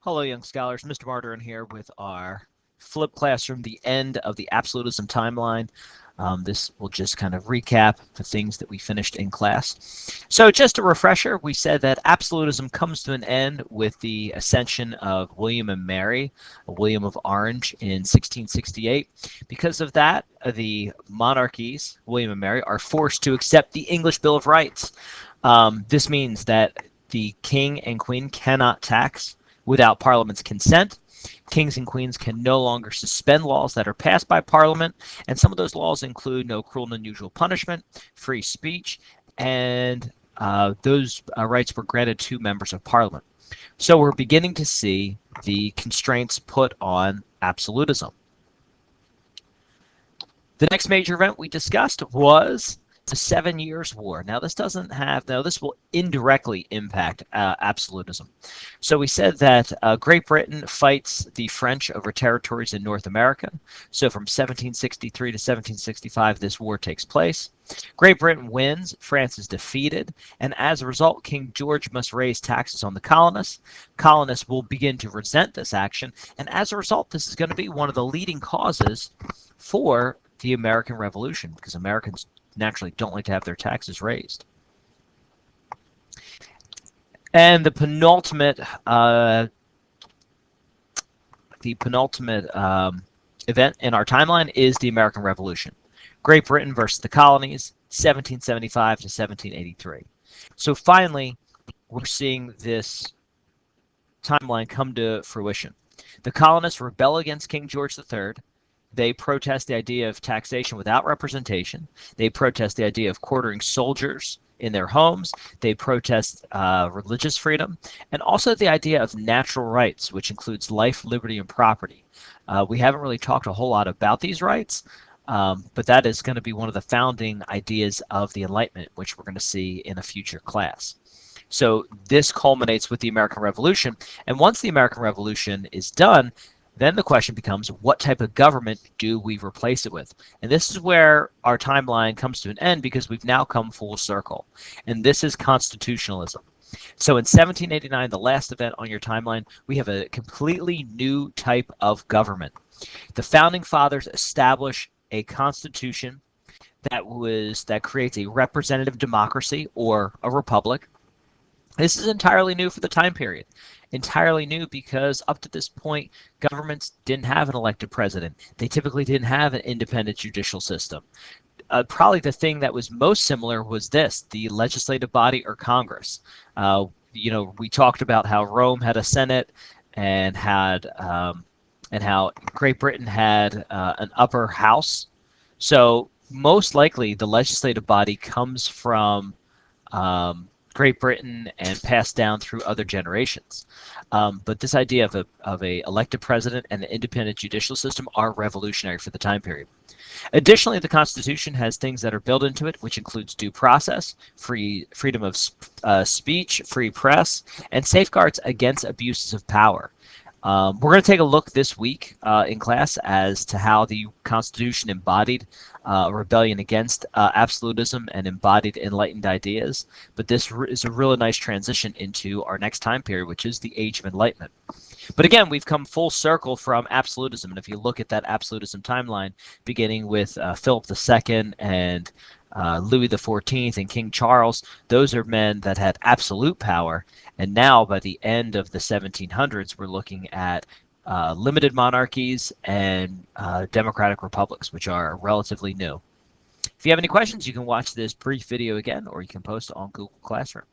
Hello, young scholars. Mr. Martyrin here with our flip classroom, the end of the absolutism timeline. This will just kind of recap the things that we finished in class. So just a refresher, we said that absolutism comes to an end with the ascension of William and Mary, William of Orange, in 1668. Because of that, the monarchies, William and Mary, are forced to accept the English Bill of Rights. This means that the king and queen cannot tax without Parliament's consent. Kings and queens can no longer suspend laws that are passed by Parliament, and some of those laws include no cruel and unusual punishment, free speech, and those rights were granted to members of Parliament. So we're beginning to see the constraints put on absolutism. The next major event we discussed was the 7 Years' War. Now, this will indirectly impact absolutism. So we said that Great Britain fights the French over territories in North America. So from 1763 to 1765, this war takes place. Great Britain wins, France is defeated, and as a result, King George must raise taxes on the colonists. Colonists will begin to resent this action, and as a result, this is going to be one of the leading causes for the American Revolution, because Americans naturally don't like to have their taxes raised. And the penultimate event in our timeline is the American Revolution. Great Britain versus the Colonies, 1775 to 1783. So finally, we're seeing this timeline come to fruition. The colonists rebel against King George III. They protest the idea of taxation without representation. They protest the idea of quartering soldiers in their homes. They protest religious freedom, and also the idea of natural rights, which includes life, liberty, and property. We haven't really talked a whole lot about these rights, but that is going to be one of the founding ideas of the Enlightenment, which we're going to see in a future class. So this culminates with the American Revolution, and once the American Revolution is done, then the question becomes, what type of government do we replace it with? And this is where our timeline comes to an end, because we've now come full circle. And this is constitutionalism. So in 1789, the last event on your timeline, we have a completely new type of government. The Founding Fathers establish a constitution that creates a representative democracy, or a republic. This is entirely new for the time period. Entirely new because up to this point, governments didn't have an elected president. They typically didn't have an independent judicial system. Probably the thing that was most similar was the legislative body, or Congress. We talked about how Rome had a Senate, and how Great Britain had an upper house. So most likely the legislative body comes from Great Britain and passed down through other generations. But this idea of a elected president and an independent judicial system are revolutionary for the time period. Additionally, the Constitution has things that are built into it, which includes due process, freedom of speech, free press, and safeguards against abuses of power. We're going to take a look this week in class as to how the Constitution embodied rebellion against absolutism and embodied enlightened ideas. But this is a really nice transition into our next time period, which is the Age of Enlightenment. But again, we've come full circle from absolutism. And if you look at that absolutism timeline, beginning with Philip II and Louis XIV and King Charles, those are men that had absolute power. And now, by the end of the 1700s, we're looking at limited monarchies and democratic republics, which are relatively new. If you have any questions, you can watch this brief video again, or you can post it on Google Classroom.